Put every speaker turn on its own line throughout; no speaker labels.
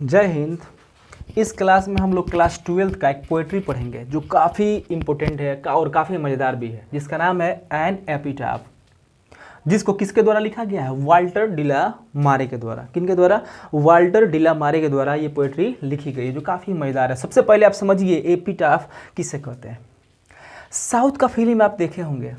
जय हिंद। इस क्लास में हम लोग क्लास 12 का एक पोएट्री पढ़ेंगे जो काफ़ी इम्पोर्टेंट है और काफ़ी मज़ेदार भी है, जिसका नाम है एन एपिटाफ, जिसको किसके द्वारा लिखा गया है? वाल्टर डिला मारे के द्वारा। किनके द्वारा? वाल्टर डिला मारे के द्वारा ये पोएट्री लिखी गई है जो काफ़ी मज़ेदार है। सबसे पहले आप समझिए एपिटाफ किसे कहते हैं। साउथ का फिल्म आप देखे होंगे,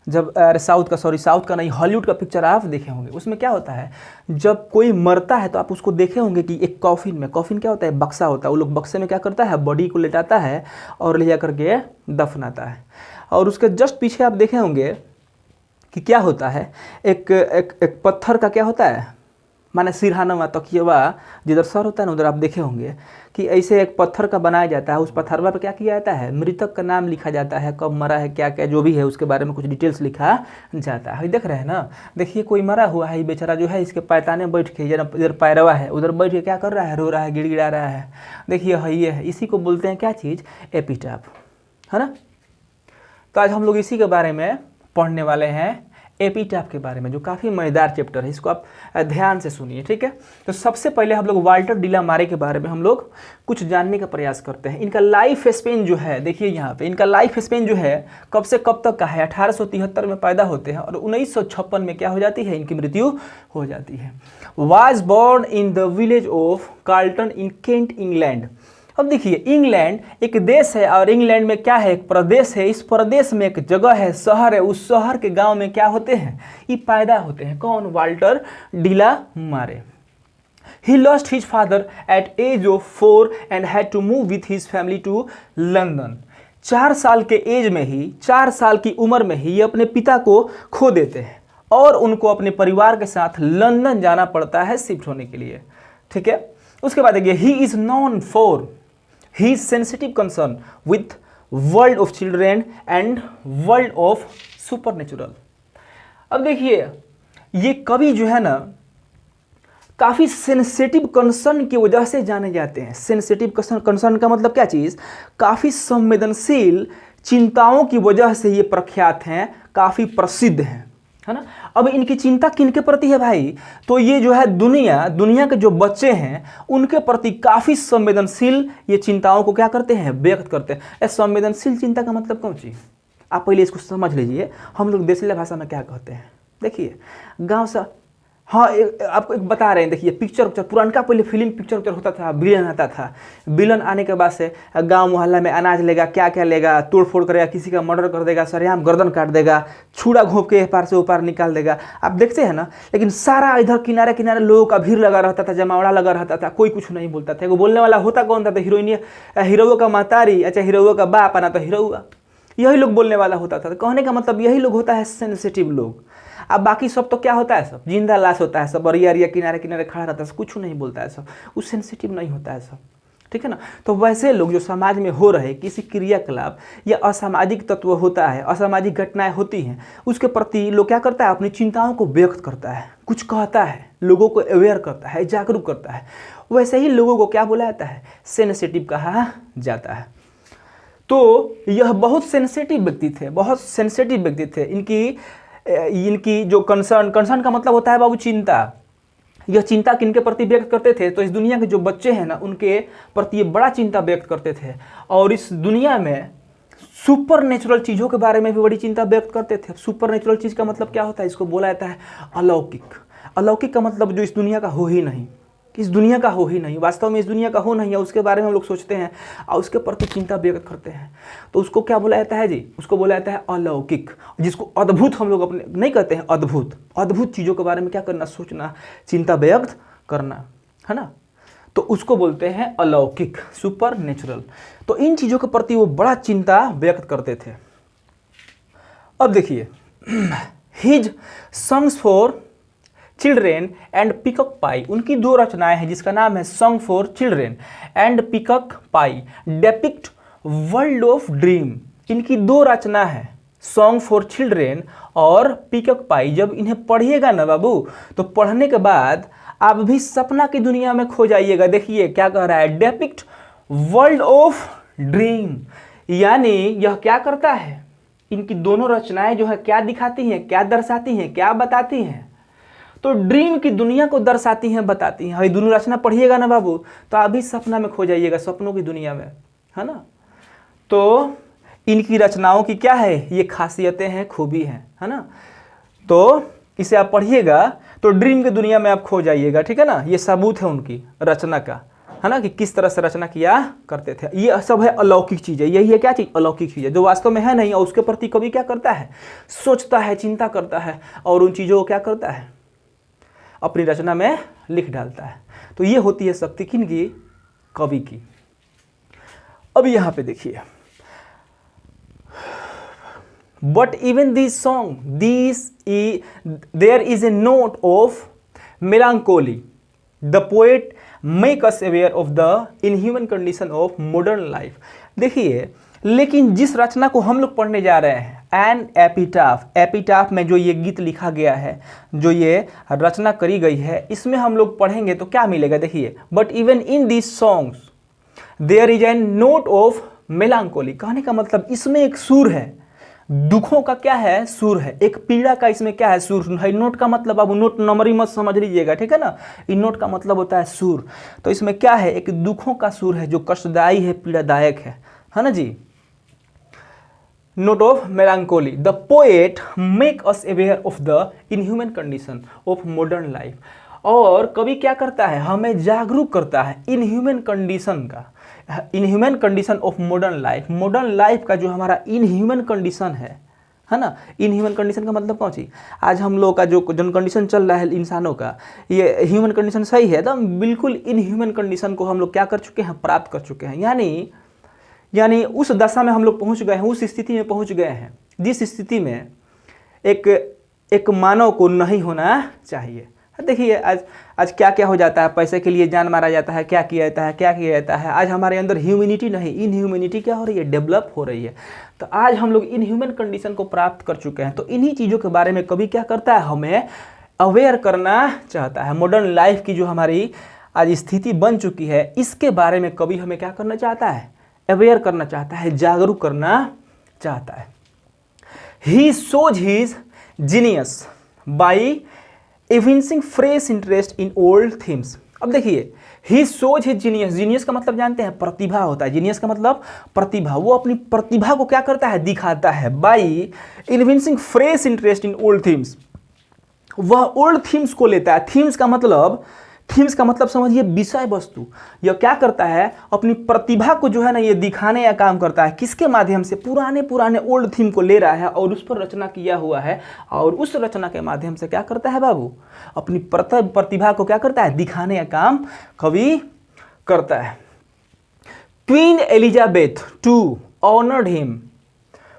जब साउथ का नहीं, हॉलीवुड का पिक्चर आप देखे होंगे। उसमें क्या होता है, जब कोई मरता है तो आप उसको देखे होंगे कि एक कॉफिन क्या होता है, बक्सा होता है। वो लोग बक्से में क्या करता है, बॉडी को लेटाता है और ले जा करके दफनाता है। और उसके जस्ट पीछे आप देखे होंगे कि क्या होता है, एक पत्थर का क्या होता है, माने सिरहाना तकिया जिधर सर होता है ना, उधर आप देखे होंगे कि ऐसे एक पत्थर का बनाया जाता है। उस पत्थर पर क्या किया जाता है, मृतक का नाम लिखा जाता है, कब मरा है, क्या क्या जो भी है उसके बारे में कुछ डिटेल्स लिखा जाता है। देख रहे हैं ना, देखिए कोई मरा हुआ है, ये बेचारा जो है इसके पैताने बैठ के, इधर पैरवा है, उधर बैठ के क्या कर रहा है, रो रहा है, गिड़गिड़ा रहा है। देखिए ये है, इसी को बोलते हैं क्या चीज़, एपिटाफ, है ना। तो आज हम लोग इसी के बारे में पढ़ने वाले हैं, एपिटाफ के बारे में, जो काफ़ी मज़ेदार चैप्टर है। इसको आप ध्यान से सुनिए, ठीक है। तो सबसे पहले हम लोग वाल्टर डिला मारे के बारे में हम लोग कुछ जानने का प्रयास करते हैं। इनका लाइफ स्पेन जो है, देखिए यहाँ पे इनका लाइफ स्पेन जो है कब से कब तक का है। 1873 में पैदा होते हैं और 1956 में क्या हो जाती है, इनकी मृत्यु हो जाती है। Was born in the village of Carlton in Kent, England. अब देखिए, इंग्लैंड एक देश है और इंग्लैंड में क्या है, एक प्रदेश है। इस प्रदेश में एक जगह है, शहर है। उस शहर के गांव में क्या होते हैं, ये पैदा होते हैं। कौन? वाल्टर डिला मारे। He lost his father at age of 4 and had to move with his family to London. 4 साल के एज में ही, 4 साल की उम्र में ही ये अपने पिता को खो देते हैं और उनको अपने परिवार के साथ लंदन जाना पड़ता है शिफ्ट होने के लिए, ठीक है। उसके बाद देखिए, he is known for his sensitive concern with world of children and world of supernatural। अब देखिए, ये कवि जो है ना, काफ़ी सेंसिटिव कंसर्न की वजह से जाने जाते हैं। सेंसिटिव कंसर्न का मतलब क्या चीज़, काफ़ी संवेदनशील चिंताओं की वजह से ये प्रख्यात हैं, काफ़ी प्रसिद्ध हैं, है ना। अब इनकी चिंता किनके प्रति है भाई, तो ये जो है दुनिया के जो बच्चे हैं उनके प्रति काफ़ी संवेदनशील ये चिंताओं को क्या करते हैं, व्यक्त करते हैं। संवेदनशील चिंता का मतलब कौन चीज़, आप पहले इसको समझ लीजिए। हम लोग देसी भाषा में क्या कहते हैं, देखिए गांव से, हाँ आपको एक बता रहे हैं। देखिए पिक्चर पुरानका पहले फिल्म पिक्चर होता था, विलन आता था। विलन आने के बाद से गांव मोहल्ला में अनाज लेगा, क्या क्या लेगा, तोड़ फोड़ करेगा, किसी का मर्डर कर देगा, सरेआम गर्दन काट देगा, छुरा घोंप के पार से ऊपर निकाल देगा। आप देखते हैं ना। लेकिन सारा इधर किनारे किनारे लोगों का भीड़ लगा रहता था, जमावड़ा लगा रहता था, कोई कुछ नहीं बोलता था। वो बोलने वाला होता कौन था, तो हीरोइन, हीरो का मातारी, अच्छा हीरो का बाप आना तो हीरोआ, यही लोग बोलने वाला होता था। कहने का मतलब यही लोग होता है सेंसिटिव लोग। अब बाकी सब तो क्या होता है, सब जिंदा लाश होता है, सब अरिया किनारे किनारे खड़ा रहता है, कुछ नहीं बोलता है, सब वो सेंसिटिव नहीं होता है सब, ठीक है ना। तो वैसे लोग जो समाज में हो रहे किसी क्रियाकलाप या असामाजिक तत्व होता है, असामाजिक घटनाएं होती हैं, उसके प्रति लोग क्या करता है, अपनी चिंताओं को व्यक्त करता है, कुछ कहता है, लोगों को अवेयर करता है, जागरूक करता है। वैसे ही लोगों को क्या बोला जाता है, सेंसिटिव कहा जाता है। तो यह बहुत सेंसिटिव व्यक्ति थे, बहुत सेंसिटिव व्यक्ति थे। इनकी जो कंसर्न का मतलब होता है बाबू चिंता। यह चिंता किनके प्रति व्यक्त करते थे, तो इस दुनिया के जो बच्चे हैं ना उनके प्रति ये बड़ा चिंता व्यक्त करते थे। और इस दुनिया में सुपर नेचुरल चीज़ों के बारे में भी बड़ी चिंता व्यक्त करते थे। सुपर नेचुरल चीज़ का मतलब क्या होता है, इसको बोला जाता है अलौकिक। अलौकिक का मतलब जो इस दुनिया का हो ही नहीं, इस दुनिया का हो ही नहीं, वास्तव में इस दुनिया का हो नहीं है, उसके बारे में हम लोग सोचते हैं और उसके प्रति चिंता व्यक्त करते हैं। तो उसको क्या बोला जाता है जी, उसको बोला जाता है अलौकिक, जिसको अद्भुत हम लोग अपने नहीं कहते हैं, अद्भुत चीज़ों के बारे में क्या करना, सोचना, चिंता व्यक्त करना, है ना। तो उसको बोलते हैं अलौकिक, सुपर नेचुरल। तो इन चीज़ों के प्रति वो बड़ा चिंता व्यक्त करते थे। अब देखिए, his songs for children and peacock pie, उनकी 2 रचनाएं हैं जिसका नाम है song for children and peacock pie, depict world of dream. इनकी 2 रचना है, सॉन्ग फॉर चिल्ड्रेन और पिकॉक पाई। जब इन्हें पढ़िएगा ना बाबू, तो पढ़ने के बाद आप भी सपना की दुनिया में खो जाइएगा। देखिए क्या कह रहा है, डेपिक्ट वर्ल्ड ऑफ ड्रीम, यानी यह क्या करता है, इनकी दोनों रचनाएं जो है क्या दिखाती हैं, क्या दर्शाती हैं, क्या बताती हैं, तो ड्रीम की दुनिया को दर्शाती हैं, बताती हैं। ये दोनों रचना पढ़िएगा ना बाबू तो आप भी सपना में खो जाइएगा, सपनों की दुनिया में, है ना। तो इनकी रचनाओं की क्या है, ये खासियतें हैं, खूबी हैं, है ना। तो इसे आप पढ़िएगा तो ड्रीम की दुनिया में आप खो जाइएगा, ठीक है ना। ये सबूत है उनकी रचना का, है ना, कि किस तरह से रचना किया करते थे। ये सब है अलौकिक चीज़ है, यही है क्या चीज़, अलौकिक चीज़ है, जो वास्तव में है नहीं, और उसके प्रति कवि क्या करता है, सोचता है, चिंता करता है, और उन चीज़ों को क्या करता है, अपनी रचना में लिख डालता है। तो ये होती है शक्ति किनकी, कवि की। अब यहाँ पे देखिए, but even this song there is a note of melancholy, the poet make us aware of the inhuman condition of modern life. देखिए, लेकिन जिस रचना को हम लोग पढ़ने जा रहे हैं, एन एपिटाफ, एपिटाफ में जो ये गीत लिखा गया है, जो ये रचना करी गई है, इसमें हम लोग पढ़ेंगे तो क्या मिलेगा। देखिए, but even in this songs there is an note of melancholy, कहने का मतलब इसमें एक सुर है, दुखों का क्या है, सुर है, एक पीड़ा का इसमें क्या है, सुर है। नोट का मतलब, अब नोट नंबरी मत समझ लीजिएगा, ठीक है ना। इन नोट का मतलब होता है सुर। तो इसमें क्या है, एक दुखों का सुर है जो कष्टदायी है, पीड़ादायक है ना जी। Note of melancholy, the poet make us aware of the inhuman condition of modern life. और कवि क्या करता है, हमें जागरूक करता है इनह्यूमन कंडीशन का, inhuman condition of modern life. Modern life का जो हमारा इनह्यूमन कंडीशन है ना। इनह्यूमन कंडीशन का मतलब कौन सी, आज हम लोग का जो कंडीशन चल रहा है इंसानों का, ये ह्यूमन कंडीशन सही है, तो हम बिल्कुल इनह्यूमन कंडीशन को हम लोग क्या कर चुके हैं, प्राप्त कर चुके हैं। यानी उस दशा में हम लोग पहुंच गए हैं, उस स्थिति में पहुंच गए हैं जिस स्थिति में एक मानव को नहीं होना चाहिए। देखिए, आज क्या क्या हो जाता है, पैसे के लिए जान मारा जाता है, क्या किया जाता है। आज हमारे अंदर ह्यूमैनिटी नहीं, इनह्यूमैनिटी क्या हो रही है, डेवलप हो रही है। तो आज हम लोग इनह्यूमन कंडीशन को प्राप्त कर चुके हैं। तो इन्हीं चीज़ों के बारे में कभी क्या करता है, हमें अवेयर करना चाहता है। मॉडर्न लाइफ की जो हमारी आज स्थिति बन चुकी है, इसके बारे में कभी हमें क्या करना चाहता है, अवेयर करना चाहता है, जागरूक करना चाहता है। He shows his genius by evincing fresh interest in old themes। अब देखिए, he shows his genius, genius का मतलब जानते हैं, प्रतिभा होता है। जीनियस का मतलब प्रतिभा, वो अपनी प्रतिभा को क्या करता है, दिखाता है। by evincing fresh interest in old themes, वह ओल्ड थीम्स को लेता है। थीम्स का मतलब समझिए विषय वस्तु। यह क्या करता है, अपनी प्रतिभा को जो है ना ये दिखाने या काम करता है, किसके माध्यम से, पुराने ओल्ड थीम को ले रहा है और उस पर रचना किया हुआ है, और उस रचना के माध्यम से क्या करता है बाबू, अपनी प्रतिभा को क्या करता है, दिखाने या काम कवि करता है। Queen Elizabeth two honoured him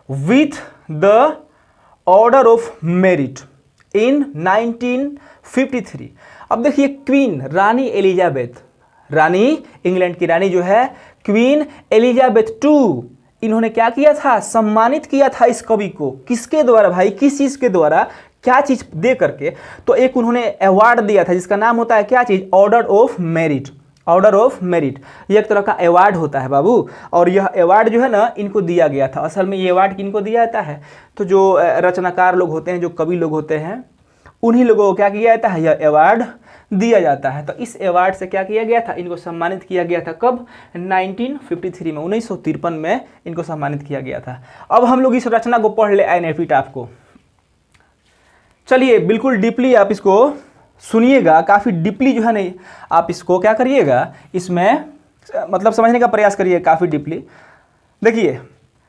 with the order of merit in 1953। अब देखिए, क्वीन रानी एलिजाबेथ, रानी इंग्लैंड की रानी जो है क्वीन एलिजाबेथ टू, इन्होंने क्या किया था, सम्मानित किया था इस कवि को। किसके द्वारा भाई, किस चीज़ के द्वारा, क्या चीज़ दे करके, तो एक उन्होंने अवार्ड दिया था जिसका नाम होता है क्या चीज़, order of merit. Order of merit ये एक तरह का अवार्ड होता है बाबू, और यह अवार्ड जो है ना इनको दिया गया था। असल में ये अवार्ड किनको दिया जाता है, तो जो रचनाकार लोग होते हैं, जो कवि लोग होते हैं, उन्हीं लोगों को क्या किया जाता है, यह अवार्ड दिया जाता है। तो इस अवार्ड से क्या किया गया था, इनको सम्मानित किया गया था। कब, 1953 में, 1953 में इनको सम्मानित किया गया था। अब हम लोग इस रचना को पढ़ ले, एन एपिटाफ को। चलिए, बिल्कुल डीपली आप इसको सुनिएगा, काफ़ी डीपली जो है ना आप इसको क्या करिएगा, इसमें मतलब समझने का प्रयास करिए काफ़ी डीपली। देखिए,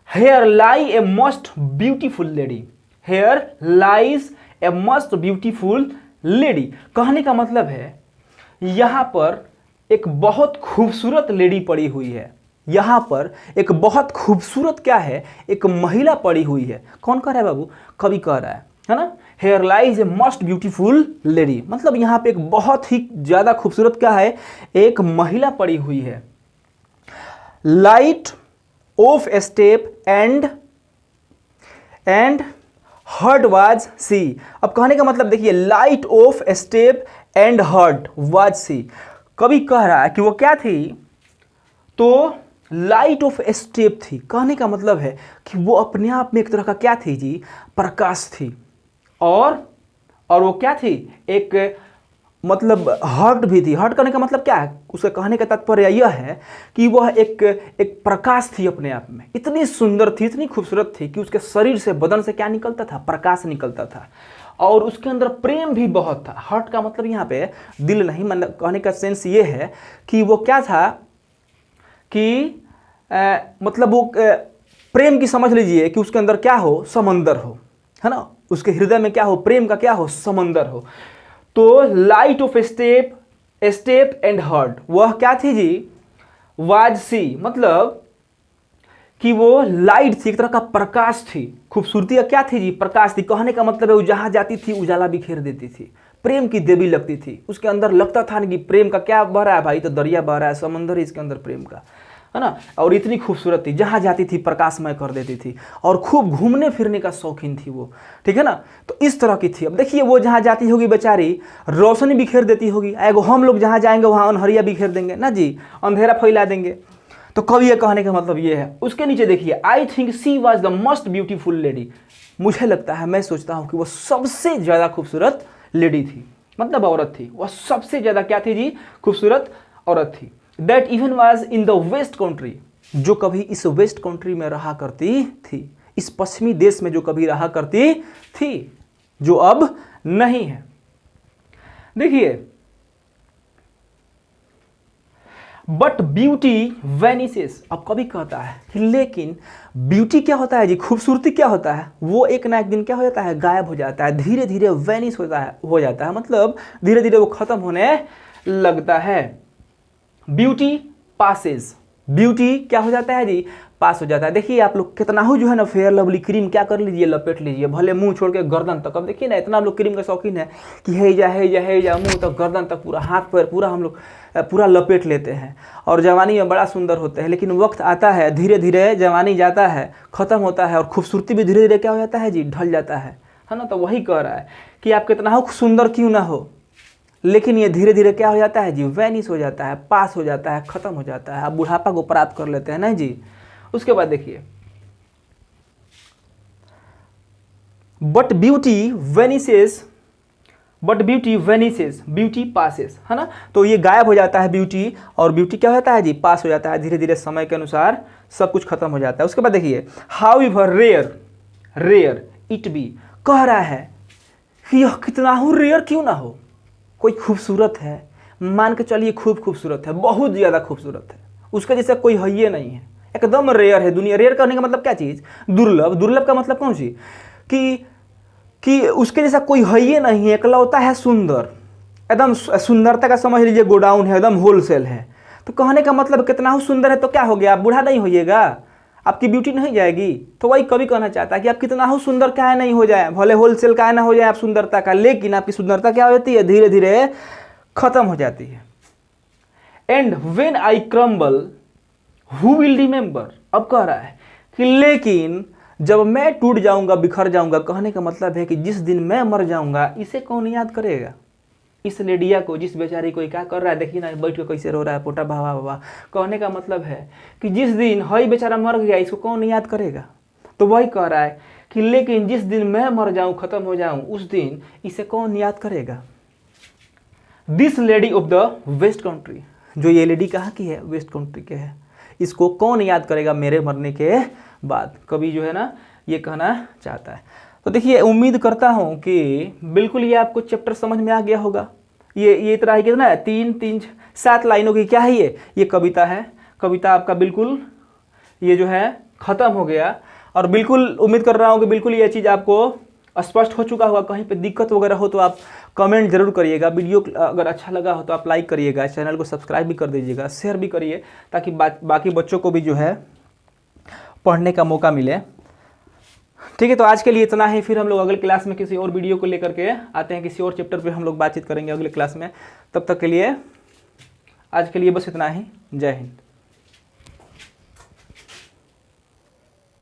here lie a most beautiful lady, here lies a most beautiful lady, कहने का मतलब है यहाँ पर एक बहुत खूबसूरत लेडी पड़ी हुई है। यहाँ पर एक बहुत खूबसूरत क्या है, एक महिला पड़ी हुई है। कौन कह रहा है बाबू, कवि कह रहा है ना। Here lies a most beautiful lady, मतलब यहाँ पे एक बहुत ही ज़्यादा खूबसूरत क्या है, एक महिला पड़ी हुई है। Light of step and heart was she. अब कहने का मतलब देखिए, light of step and heart was she, कवि कह रहा है कि वो क्या थी, तो लाइट ऑफ स्टेप थी। कहने का मतलब है कि वो अपने आप में एक तरह का क्या थी जी, प्रकाश थी, और और वो क्या थी, एक मतलब हर्ट भी थी। हर्ट करने का मतलब क्या है, उसका कहने का तात्पर्य यह है कि वह एक प्रकाश थी अपने आप में, इतनी सुंदर थी, इतनी खूबसूरत थी कि उसके शरीर से, बदन से क्या निकलता था, प्रकाश निकलता था, और उसके अंदर प्रेम भी बहुत था। हर्ट का मतलब यहाँ पे दिल नहीं, मतलब कहने का सेंस ये है कि वो क्या था कि मतलब वो प्रेम की समझ लीजिए कि उसके अंदर क्या हो, समंदर हो, है ना, उसके हृदय में क्या हो, प्रेम का क्या हो, समंदर हो। तो light of step and heart, वह क्या थी जी, वाज सी, मतलब कि वो लाइट थी, एक तरह का प्रकाश थी। खूबसूरती का क्या थी जी, प्रकाश थी। कहने का मतलब है वो जहां जाती थी उजाला बिखेर देती थी, प्रेम की देवी लगती थी। उसके अंदर लगता था कि प्रेम का क्या बह रहा है भाई, तो दरिया बह रहा है, समंदर है इसके अंदर प्रेम का, है ना। और इतनी खूबसूरत थी, जहां जाती थी प्रकाशमय कर देती थी, और खूब घूमने फिरने का शौकीन थी वो, ठीक है ना। तो इस तरह की थी। अब देखिए वो जहां जाती होगी बेचारी, रोशनी बिखेर देती होगी, एगो हम लोग जहां जाएंगे वहां अनहरिया बिखेर देंगे ना जी, अंधेरा फैला देंगे। तो कवि ये कहने का मतलब ये है। उसके नीचे देखिए, I think she was the most beautiful lady, मुझे लगता है, मैं सोचता हूं कि वो सबसे ज्यादा खूबसूरत लेडी थी, मतलब औरत थी। वह सबसे ज्यादा क्या थी जी, खूबसूरत औरत थी। That even was in the West Country, जो कभी इस वेस्ट कंट्री में रहा करती थी, इस पश्चिमी देश में जो कभी रहा करती थी, जो अब नहीं है। देखिए, बट ब्यूटी वेनिसेस, अब कभी कहता है कि लेकिन ब्यूटी क्या होता है जी, खूबसूरती क्या होता है, वो एक ना एक दिन क्या हो जाता है, गायब हो जाता है, धीरे धीरे वेनिस होता है, हो जाता है, मतलब धीरे धीरे वो खत्म होने लगता है। ब्यूटी पासेस, ब्यूटी क्या हो जाता है जी, पास हो जाता है। देखिए आप लोग कितना हो जो है ना, फेयर लवली क्रीम क्या कर लीजिए, लपेट लीजिए, भले मुंह छोड़ के गर्दन तक। अब देखिए ना, इतना हम लोग क्रीम का शौकीन है कि हे जा मुंह तक, गर्दन तक, पूरा हाथ पैर पूरा हम लोग पूरा लपेट लेते हैं, और जवानी में बड़ा सुंदर होते हैं। लेकिन वक्त आता है, धीरे धीरे जवानी जाता है, खत्म होता है, और खूबसूरती भी धीरे धीरे क्या हो जाता है जी, ढल जाता है ना। तो वही कह रहा है कि आप कितना हो सुंदर क्यों ना हो, लेकिन ये धीरे धीरे क्या हो जाता है जी, वैनिश हो जाता है, पास हो जाता है, खत्म हो जाता है, आप बुढ़ापा को प्राप्त कर लेते हैं ना जी। उसके बाद देखिए, बट ब्यूटी वेनिसेस, ब्यूटी पासेस, है ना। तो ये गायब हो जाता है ब्यूटी, और ब्यूटी क्या होता है जी, पास हो जाता है, धीरे धीरे समय के अनुसार सब कुछ खत्म हो जाता है। उसके बाद देखिए, however rare it be, कह रहा है कि यह कितना हो रेयर क्यों ना हो, कोई खूबसूरत है, मान के चलिए खूब खूबसूरत है, बहुत ज़्यादा खूबसूरत है, उसका जैसा कोई है ही नहीं है, एकदम रेयर है दुनिया। रेयर करने का मतलब क्या चीज़, दुर्लभ। दुर्लभ का मतलब कौन सी, कि उसके जैसा कोई है ही नहीं है, इकलौता है सुंदर, एकदम सुंदरता का समझ लीजिए गोडाउन है, एकदम होलसेल है। तो कहने का मतलब कितना हो सुंदर है, तो क्या हो गया, आप बूढ़ा नहीं होइएगा, आपकी ब्यूटी नहीं जाएगी। तो वही कभी कहना चाहता है कि आप कितना हो सुंदर क्या है नहीं हो जाए, भले होलसेल का है ना हो जाए आप सुंदरता का, लेकिन आपकी सुंदरता क्या होती है, धीरे धीरे खत्म हो जाती है। And when I crumble who will remember, अब कह रहा है कि लेकिन जब मैं टूट जाऊंगा, बिखर जाऊंगा, कहने का मतलब है कि जिस दिन मैं मर जाऊंगा, इसे कौन याद करेगा, इस लेडिया को, जिस बेचारी को क्या कर रहा है, देखिए ना बैठ के कैसे रो रहा है, पोटा भावा भावा। कहने का मतलब है कि जिस दिन हई बेचारा मर गया, इसको कौन याद करेगा। तो वही कह रहा है कि लेकिन जिस दिन मैं मर जाऊं, खत्म हो जाऊं, उस दिन इसे कौन याद करेगा। This lady of the West Country, जो ये लेडी कहाँ की है, वेस्ट कंट्री के है, इसको कौन याद करेगा मेरे मरने के बाद, कभी जो है ना ये कहना चाहता है। तो देखिए, उम्मीद करता हूँ कि बिल्कुल ये आपको चैप्टर समझ में आ गया होगा। ये तरह है कितना है, 7 लाइनों की क्या है ये कविता है। कविता आपका बिल्कुल ये जो है ख़त्म हो गया, और बिल्कुल उम्मीद कर रहा हूँ कि बिल्कुल ये चीज़ आपको स्पष्ट हो चुका होगा। कहीं पे दिक्कत वगैरह हो तो आप कमेंट जरूर करिएगा। वीडियो अगर अच्छा लगा हो तो आप लाइक करिएगा, चैनल को सब्सक्राइब भी कर दीजिएगा, शेयर भी करिए, ताकि बाकी बच्चों को भी जो है पढ़ने का मौका मिले। ठीक है, तो आज के लिए इतना ही, फिर हम लोग अगले क्लास में किसी और वीडियो को लेकर के आते हैं, किसी और चैप्टर पे हम लोग बातचीत करेंगे अगले क्लास में। तब तक के लिए आज के लिए बस इतना ही। जय हिंद।